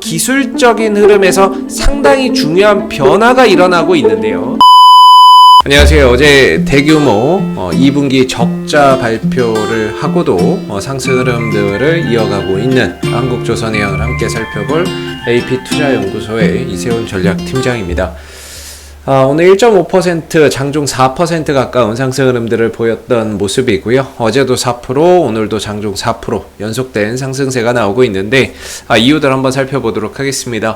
기술적인 흐름에서 상당히 중요한 변화가 일어나고 있는데요. 안녕하세요. 어제 대규모 2분기 적자 발표를 하고도 상승 흐름들을 이어가고 있는 한국조선해양을 함께 살펴볼 AP투자연구소의 이세훈 전략팀장입니다. 오늘 1.5% 장중 4% 가까운 상승 흐름들을 보였던 모습이고요. 어제도 4%, 오늘도 장중 4% 연속된 상승세가 나오고 있는데 이유들 한번 살펴보도록 하겠습니다.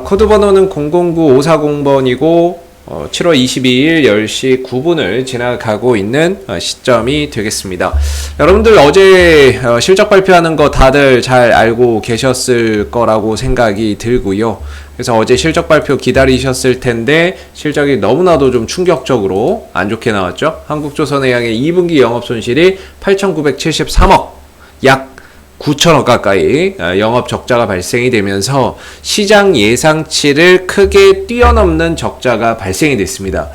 코드 번호는 009540번이고 7월 22일 10시 9분을 지나가고 있는 시점이 되겠습니다. 여러분들 어제 실적 발표하는 거 다들 잘 알고 계셨을 거라고 생각이 들고요. 그래서 어제 실적 발표 기다리셨을 텐데 실적이 너무나도 좀 충격적으로 안 좋게 나왔죠. 한국조선해양의 2분기 영업손실이 8,973억, 약 9천억 가까이 영업 적자가 발생이 되면서 시장 예상치를 크게 뛰어넘는 적자가 발생이 됐습니다.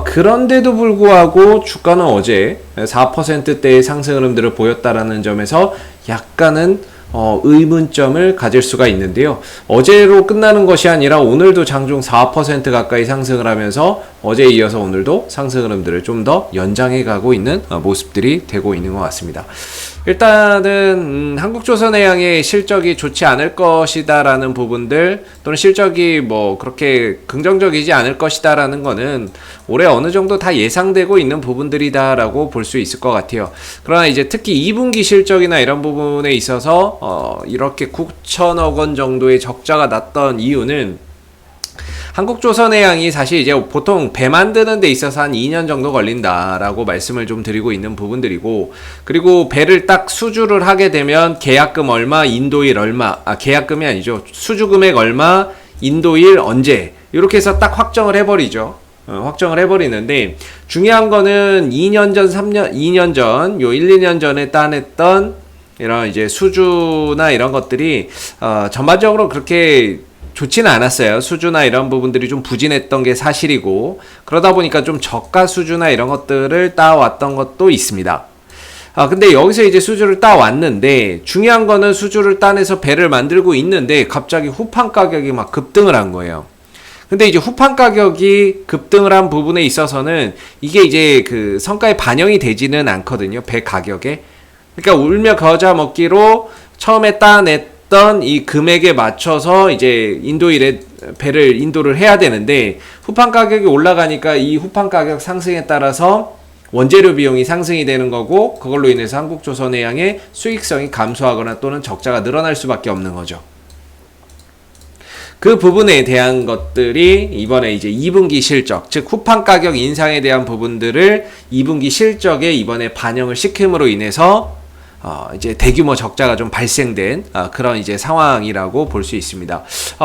그런데도 불구하고 주가는 어제 4%대의 상승 흐름들을 보였다라는 점에서 약간은 의문점을 가질 수가 있는데요. 어제로 끝나는 것이 아니라 오늘도 장중 4% 가까이 상승을 하면서 어제에 이어서 오늘도 상승 흐름들을 좀 더 연장해 가고 있는 모습들이 되고 있는 것 같습니다. 일단은 한국조선해양의 실적이 좋지 않을 것이다 라는 부분들, 또는 실적이 뭐 그렇게 긍정적이지 않을 것이다 라는 거는 올해 어느 정도 다 예상되고 있는 부분들이다 라고 볼 수 있을 것 같아요. 그러나 이제 특히 2분기 실적이나 이런 부분에 있어서 이렇게 9천억 원 정도의 적자가 났던 이유는 한국조선해양이 사실 이제 보통 배 만드는 데 있어서 한 2년 정도 걸린다라고 말씀을 좀 드리고 있는 부분들이고, 그리고 배를 딱 수주를 하게 되면 계약금 얼마, 인도일 얼마, 계약금이 아니죠. 수주 금액 얼마, 인도일 언제, 이렇게 해서 딱 확정을 해버리죠. 확정을 해버리는데, 중요한 거는 2년 전, 2년 전, 2년 전에 따냈던 이런 이제 수주나 이런 것들이 전반적으로 그렇게 좋지는 않았어요. 수주나 이런 부분들이 좀 부진했던 게 사실이고, 그러다 보니까 좀 저가 수주나 이런 것들을 따왔던 것도 있습니다. 근데 여기서 이제 수주를 따왔는데, 중요한 거는 수주를 따내서 배를 만들고 있는데 갑자기 후판 가격이 막 급등을 한 거예요. 근데 이제 후판 가격이 급등을 한 부분에 있어서는 이게 이제 그 성과에 반영이 되지는 않거든요. 배 가격에. 그러니까 울며 겨자 먹기로 처음에 따냈던 이 금액에 맞춰서 이제 인도일에 배를 인도를 해야 되는데, 후판 가격이 올라가니까 이 후판 가격 상승에 따라서 원재료 비용이 상승이 되는 거고, 그걸로 인해서 한국조선해양의 수익성이 감소하거나 또는 적자가 늘어날 수밖에 없는 거죠. 그 부분에 대한 것들이 이번에 이제 2분기 실적, 즉 후판 가격 인상에 대한 부분들을 2분기 실적에 이번에 반영을 시킴으로 인해서 이제 대규모 적자가 좀 발생된 그런 이제 상황이라고 볼 수 있습니다.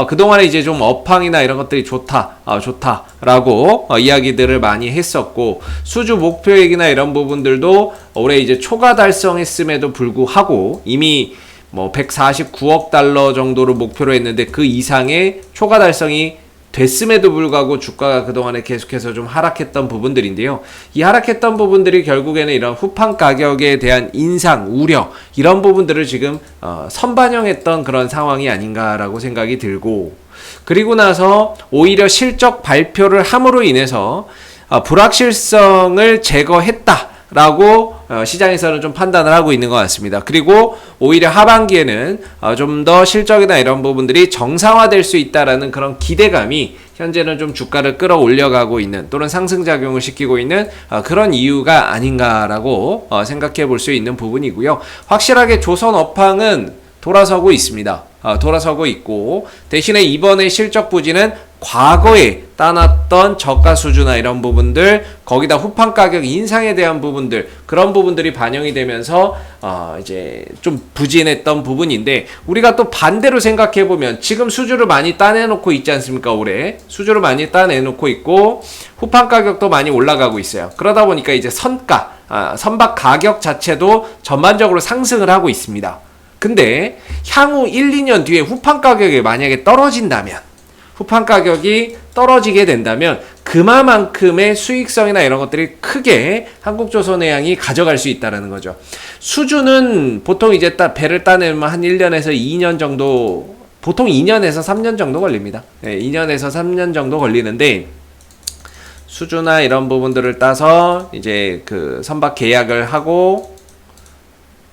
그동안에 이제 좀 업황이나 이런 것들이 좋다라고 이야기들을 많이 했었고, 수주 목표액이나 이런 부분들도 올해 이제 초과 달성했음에도 불구하고 이미 뭐 149억 달러 정도를 목표로 했는데 그 이상의 초과 달성이 됐음에도 불구하고 주가가 그동안에 계속해서 좀 하락했던 부분들인데요. 이 하락했던 부분들이 결국에는 이런 후판 가격에 대한 인상, 우려, 이런 부분들을 지금 선반영했던 그런 상황이 아닌가라고 생각이 들고, 그리고 나서 오히려 실적 발표를 함으로 인해서 불확실성을 제거했다라고 시장에서는 좀 판단을 하고 있는 것 같습니다. 그리고 오히려 하반기에는 좀 더 실적이나 이런 부분들이 정상화될 수 있다라는 그런 기대감이 현재는 좀 주가를 끌어올려가고 있는, 또는 상승작용을 시키고 있는 그런 이유가 아닌가라고 생각해 볼 수 있는 부분이고요. 확실하게 조선 업황은 돌아서고 있습니다. 돌아서고 있고, 대신에 이번에 실적 부진은 과거에 따놨던 저가 수주나 이런 부분들, 거기다 후판 가격 인상에 대한 부분들, 그런 부분들이 반영이 되면서 이제 좀 부진했던 부분인데, 우리가 또 반대로 생각해 보면 지금 수주를 많이 따내놓고 있지 않습니까? 올해 수주를 많이 따내놓고 있고 후판 가격도 많이 올라가고 있어요. 그러다 보니까 이제 선박 가격 자체도 전반적으로 상승을 하고 있습니다. 근데 향후 1, 2년 뒤에 후판 가격이 만약에 떨어진다면, 후판 가격이 떨어지게 된다면 그만큼의 수익성이나 이런 것들이 크게 한국조선해양이 가져갈 수 있다는 거죠. 수주는 보통 이제 배를 따내면 한 1년에서 2년 정도 보통 2년에서 3년 정도 걸립니다. 2년에서 3년 정도 걸리는데 수주나 이런 부분들을 따서 이제 그 선박 계약을 하고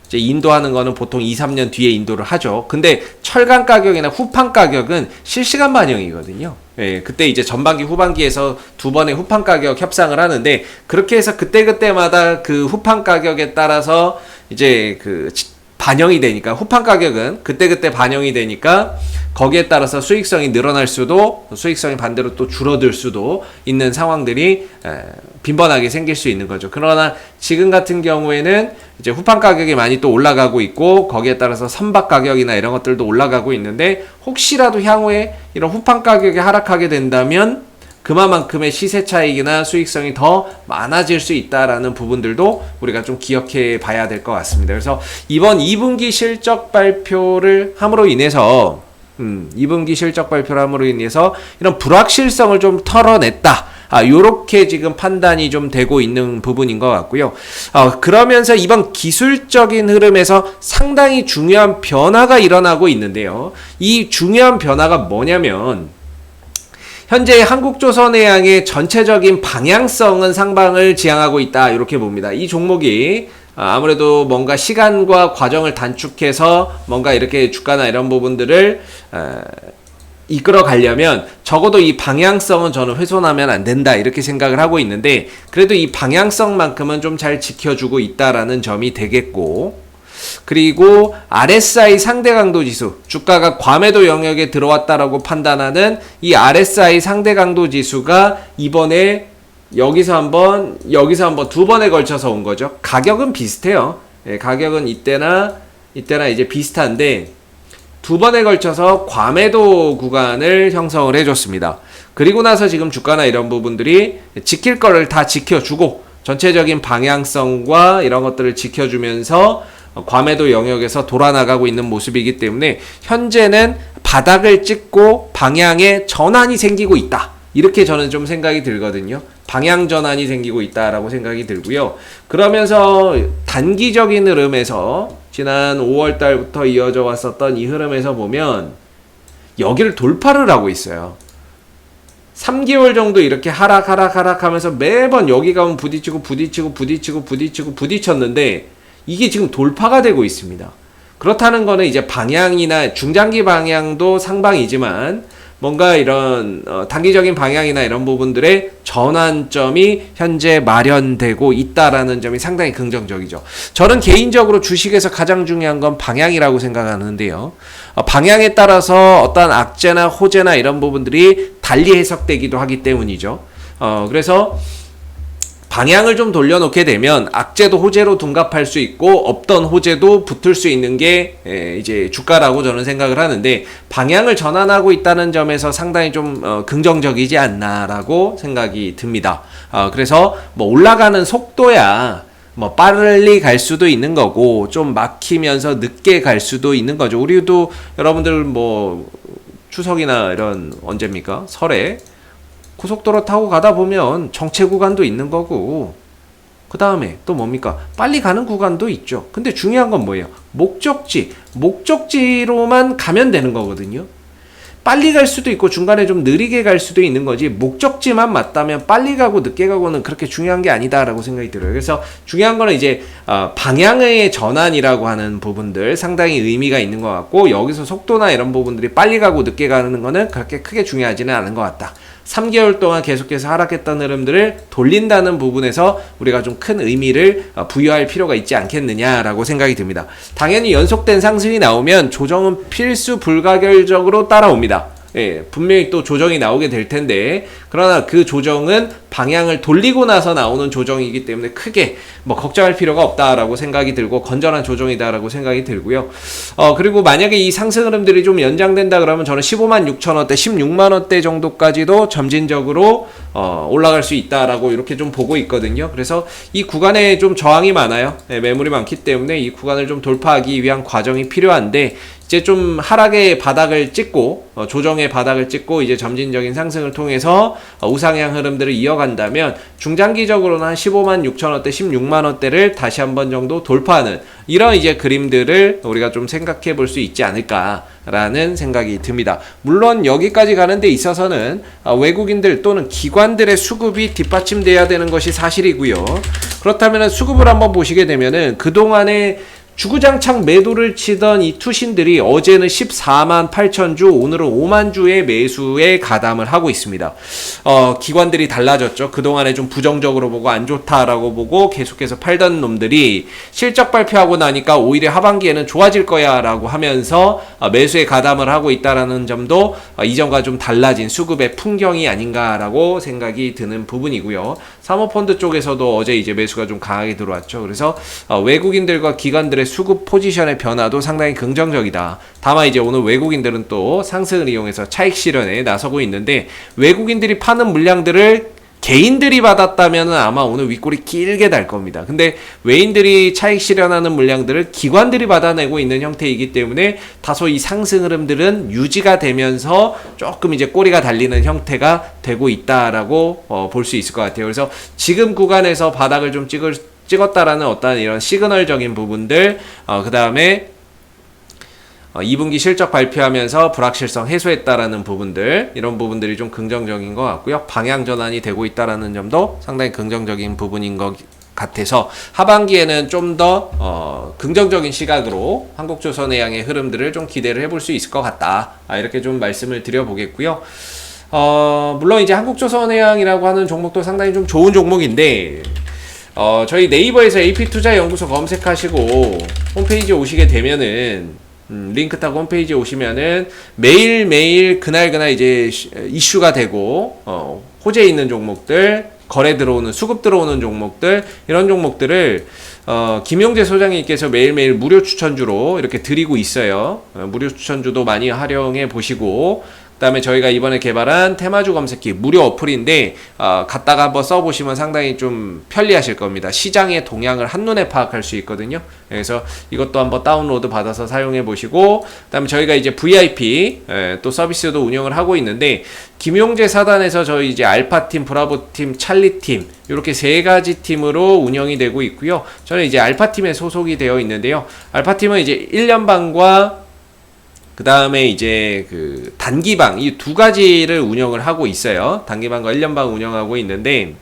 이제 인도하는 거는 보통 2, 3년 뒤에 인도를 하죠. 근데 철강 가격이나 후판 가격은 실시간 반영이거든요. 그때 이제 전반기 후반기에서 두 번의 후판 가격 협상을 하는데 그렇게 해서 그때그때마다 그 후판 가격에 따라서 이제 그 반영이 되니까 후판 가격은 그때그때 반영이 되니까 거기에 따라서 수익성이 늘어날 수도 수익성이 반대로 또 줄어들 수도 있는 상황들이 빈번하게 생길 수 있는 거죠. 그러나 지금 같은 경우에는 이제 후판 가격이 많이 또 올라가고 있고 거기에 따라서 선박 가격이나 이런 것들도 올라가고 있는데 혹시라도 향후에 이런 후판 가격이 하락하게 된다면 그만큼의 시세 차익이나 수익성이 더 많아질 수 있다라는 부분들도 우리가 좀 기억해 봐야 될 것 같습니다. 그래서 이번 2분기 실적 발표를 함으로 인해서 2분기 실적 발표를 함으로 인해서 이런 불확실성을 좀 털어냈다. 요렇게 지금 판단이 좀 되고 있는 부분인 것 같고요. 그러면서 이번 기술적인 흐름에서 상당히 중요한 변화가 일어나고 있는데요. 이 중요한 변화가 뭐냐면 현재 한국조선해양의 전체적인 방향성은 상방을 지향하고 있다. 이렇게 봅니다. 이 종목이 아무래도 뭔가 시간과 과정을 단축해서 뭔가 이렇게 주가나 이런 부분들을 이끌어 가려면 적어도 이 방향성은 저는 훼손하면 안 된다 이렇게 생각을 하고 있는데 그래도 이 방향성만큼은 좀 잘 지켜주고 있다라는 점이 되겠고 그리고 RSI 상대 강도 지수 주가가 과매도 영역에 들어왔다라고 판단하는 이 RSI 상대 강도 지수가 이번에 여기서 한번 두 번에 걸쳐서 온 거죠. 가격은 비슷해요. 가격은 이때나 이제 비슷한데 두 번에 걸쳐서 과매도 구간을 형성을 해줬습니다. 그리고 나서 지금 주가나 이런 부분들이 지킬 거를 다 지켜주고 전체적인 방향성과 이런 것들을 지켜주면서 과매도 영역에서 돌아나가고 있는 모습이기 때문에 현재는 바닥을 찍고 방향에 전환이 생기고 있다. 이렇게 저는 좀 생각이 들거든요. 방향 전환이 생기고 있다라고 생각이 들고요. 그러면서 단기적인 흐름에서 지난 5월 달부터 이어져 왔었던 이 흐름에서 보면 여기를 돌파를 하고 있어요. 3개월 정도 이렇게 하락하면서 매번 여기 가면 부딪혔는데 이게 지금 돌파가 되고 있습니다. 그렇다는 거는 이제 방향이나 중장기 방향도 상방이지만 뭔가 이런 단기적인 방향이나 이런 부분들의 전환점이 현재 마련되고 있다라는 점이 상당히 긍정적이죠. 저는 개인적으로 주식에서 가장 중요한 건 방향이라고 생각하는데요. 방향에 따라서 어떤 악재나 호재나 이런 부분들이 달리 해석되기도 하기 때문이죠. 그래서 방향을 좀 돌려놓게 되면 악재도 호재로 둔갑할 수 있고 없던 호재도 붙을 수 있는 게 이제 주가라고 저는 생각을 하는데 방향을 전환하고 있다는 점에서 상당히 좀 긍정적이지 않나라고 생각이 듭니다. 그래서 뭐 올라가는 속도야 뭐 빨리 갈 수도 있는 거고 좀 막히면서 늦게 갈 수도 있는 거죠. 우리도 여러분들 뭐 추석이나 이런 언제입니까? 설에 고속도로 타고 가다 보면 정체 구간도 있는 거고 그 다음에 또 뭡니까? 빨리 가는 구간도 있죠. 근데 중요한 건 뭐예요? 목적지로만 가면 되는 거거든요. 빨리 갈 수도 있고 중간에 좀 느리게 갈 수도 있는 거지 목적지만 맞다면 빨리 가고 늦게 가고는 그렇게 중요한 게 아니다라고 생각이 들어요. 그래서 중요한 거는 이제 방향의 전환이라고 하는 부분들 상당히 의미가 있는 것 같고 여기서 속도나 이런 부분들이 빨리 가고 늦게 가는 거는 그렇게 크게 중요하지는 않은 것 같다. 3개월 동안 계속해서 하락했던 흐름들을 돌린다는 부분에서 우리가 좀 큰 의미를 부여할 필요가 있지 않겠느냐라고 생각이 듭니다. 당연히 연속된 상승이 나오면 조정은 필수 불가결적으로 따라옵니다. 분명히 또 조정이 나오게 될 텐데 그러나 그 조정은 방향을 돌리고 나서 나오는 조정이기 때문에 크게 뭐 걱정할 필요가 없다라고 생각이 들고 건전한 조정이다라고 생각이 들고요. 그리고 만약에 이 상승 흐름들이 좀 연장된다 그러면 저는 15만 6천 원대, 16만 원대 정도까지도 점진적으로 올라갈 수 있다라고 이렇게 좀 보고 있거든요. 그래서 이 구간에 좀 저항이 많아요. 매물이 많기 때문에 이 구간을 좀 돌파하기 위한 과정이 필요한데 이제 좀 하락의 바닥을 찍고 조정의 바닥을 찍고 이제 점진적인 상승을 통해서 우상향 흐름들을 이어간다면 중장기적으로는 한 15만 6천 원대, 16만 원대를 다시 한번 정도 돌파하는 이런 이제 그림들을 우리가 좀 생각해 볼 수 있지 않을까라는 생각이 듭니다. 물론 여기까지 가는 데 있어서는 외국인들 또는 기관들의 수급이 뒷받침돼야 되는 것이 사실이고요. 그렇다면 수급을 한번 보시게 되면은 그동안에 주구장창 매도를 치던 이 투신들이 어제는 14만 8천 주, 오늘은 5만 주의 매수에 가담을 하고 있습니다. 기관들이 달라졌죠. 그동안에 좀 부정적으로 보고 안 좋다라고 보고 계속해서 팔던 놈들이 실적 발표하고 나니까 오히려 하반기에는 좋아질 거야 라고 하면서 매수에 가담을 하고 있다라는 점도 이전과 좀 달라진 수급의 풍경이 아닌가라고 생각이 드는 부분이고요. 사모펀드 쪽에서도 어제 이제 매수가 좀 강하게 들어왔죠. 그래서 외국인들과 기관들의 수급 포지션의 변화도 상당히 긍정적이다. 다만 이제 오늘 외국인들은 또 상승을 이용해서 차익 실현에 나서고 있는데, 외국인들이 파는 물량들을 개인들이 받았다면 아마 오늘 윗골이 길게 달 겁니다. 근데 외인들이 차익 실현하는 물량들을 기관들이 받아내고 있는 형태이기 때문에 다소 이 상승 흐름들은 유지가 되면서 조금 이제 꼬리가 달리는 형태가 되고 있다라고 볼 수 있을 것 같아요. 그래서 지금 구간에서 바닥을 좀 찍었다라는 어떤 이런 시그널적인 부분들, 그 다음에 2분기 실적 발표하면서 불확실성 해소했다라는 부분들, 이런 부분들이 좀 긍정적인 것 같고요. 방향 전환이 되고 있다라는 점도 상당히 긍정적인 부분인 것 같아서 하반기에는 좀 더 긍정적인 시각으로 한국조선해양의 흐름들을 좀 기대를 해볼 수 있을 것 같다. 이렇게 좀 말씀을 드려보겠고요. 물론 이제 한국조선해양이라고 하는 종목도 상당히 좀 좋은 종목인데, 저희 네이버에서 AP투자연구소 검색하시고 홈페이지에 오시게 되면은 링크 타고 홈페이지에 오시면은 매일매일 그날 이제 이슈가 되고 호재에 있는 종목들, 거래 들어오는, 수급 들어오는 종목들, 이런 종목들을 김용재 소장님께서 매일매일 무료 추천주로 이렇게 드리고 있어요. 무료 추천주도 많이 활용해 보시고, 그 다음에 저희가 이번에 개발한 테마주 검색기 무료 어플인데 갖다가 한번 써보시면 상당히 좀 편리하실 겁니다. 시장의 동향을 한눈에 파악할 수 있거든요. 그래서 이것도 한번 다운로드 받아서 사용해 보시고, 그 다음에 저희가 이제 VIP 또 서비스도 운영을 하고 있는데, 김용재 사단에서 저희 이제 알파팀, 브라보팀, 찰리팀 이렇게 세 가지 팀으로 운영이 되고 있고요. 저는 이제 알파팀에 소속이 되어 있는데요. 알파팀은 이제 1년 반과 그 다음에 이제 그 단기방, 이 두 가지를 운영을 하고 있어요. 단기방과 1년방 운영하고 있는데,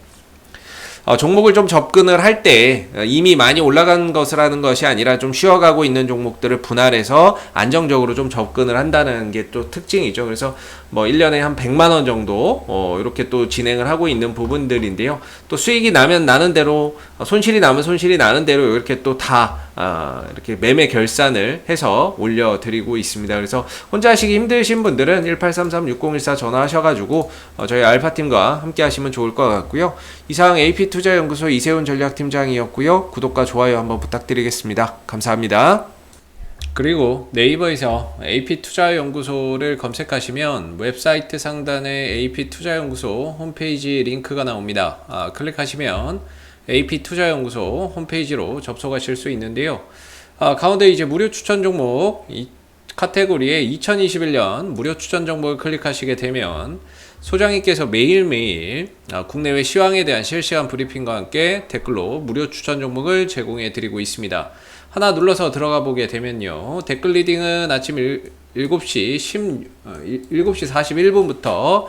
종목을 좀 접근을 할 때 이미 많이 올라간 것을 하는 것이 아니라 좀 쉬어가고 있는 종목들을 분할해서 안정적으로 좀 접근을 한다는 게 또 특징이죠. 그래서 뭐 1년에 한 100만원 정도 이렇게 또 진행을 하고 있는 부분들인데요. 또 수익이 나면 나는 대로, 손실이 나면 손실이 나는 대로 이렇게 또 다 이렇게 매매 결산을 해서 올려드리고 있습니다. 그래서 혼자 하시기 힘드신 분들은 1833-6014 전화하셔가지고 저희 알파팀과 함께 하시면 좋을 것 같고요. 이상 AP투자연구소 이세훈 전략팀장이었고요. 구독과 좋아요 한번 부탁드리겠습니다. 감사합니다. 그리고 네이버에서 AP투자연구소를 검색하시면 웹사이트 상단에 AP투자연구소 홈페이지 링크가 나옵니다. 클릭하시면 AP투자연구소 홈페이지로 접속하실 수 있는데요. 가운데 이제 무료 추천 종목 이 카테고리에 2021년 무료 추천 종목을 클릭하시게 되면 소장님께서 매일매일 국내외 시황에 대한 실시간 브리핑과 함께 댓글로 무료 추천 종목을 제공해 드리고 있습니다. 하나 눌러서 들어가 보게 되면요, 댓글 리딩은 아침 7시 41분부터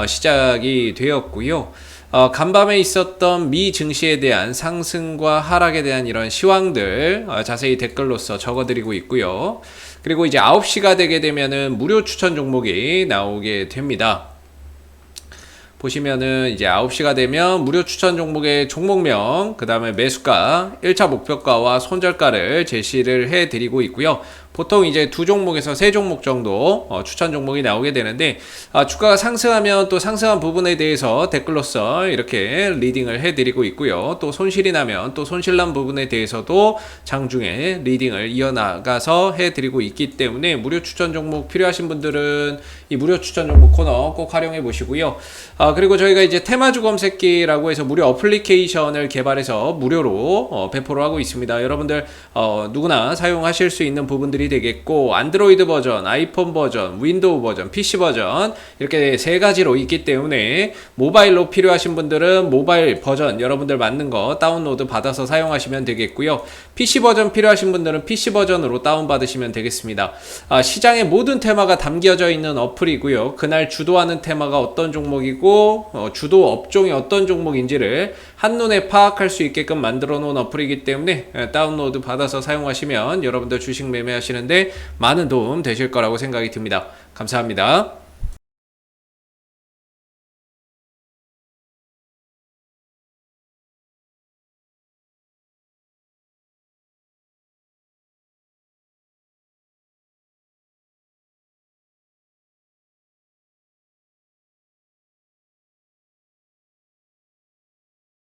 시작이 되었고요. 간밤에 있었던 미 증시에 대한 상승과 하락에 대한 이런 시황들 자세히 댓글로서 적어드리고 있고요. 그리고 이제 9시가 되게 되면은 무료 추천 종목이 나오게 됩니다. 보시면은 이제 9시가 되면 무료 추천 종목의 종목명, 그 다음에 매수가, 1차 목표가와 손절가를 제시를 해 드리고 있고요. 보통 이제 2종목에서 3종목 정도 추천 종목이 나오게 되는데, 주가가 상승하면 또 상승한 부분에 대해서 댓글로서 이렇게 리딩을 해드리고 있고요. 또 손실이 나면 또 손실난 부분에 대해서도 장중에 리딩을 이어나가서 해드리고 있기 때문에 무료 추천 종목 필요하신 분들은 이 무료 추천 종목 코너 꼭 활용해 보시고요. 그리고 저희가 이제 테마주 검색기라고 해서 무료 어플리케이션을 개발해서 무료로 배포를 하고 있습니다. 여러분들 누구나 사용하실 수 있는 부분들이 되겠고, 안드로이드 버전, 아이폰 버전, 윈도우 버전, PC 버전 이렇게 세 가지로 있기 때문에 모바일로 필요하신 분들은 모바일 버전 여러분들 맞는 거 다운로드 받아서 사용하시면 되겠고요. PC 버전 필요하신 분들은 PC 버전으로 다운받으시면 되겠습니다. 시장의 모든 테마가 담겨져 있는 어플이고요. 그날 주도하는 테마가 어떤 종목이고 주도 업종이 어떤 종목인지를 한눈에 파악할 수 있게끔 만들어 놓은 어플이기 때문에 다운로드 받아서 사용하시면 여러분들 주식 매매하시는데 많은 도움 되실 거라고 생각이 듭니다. 감사합니다.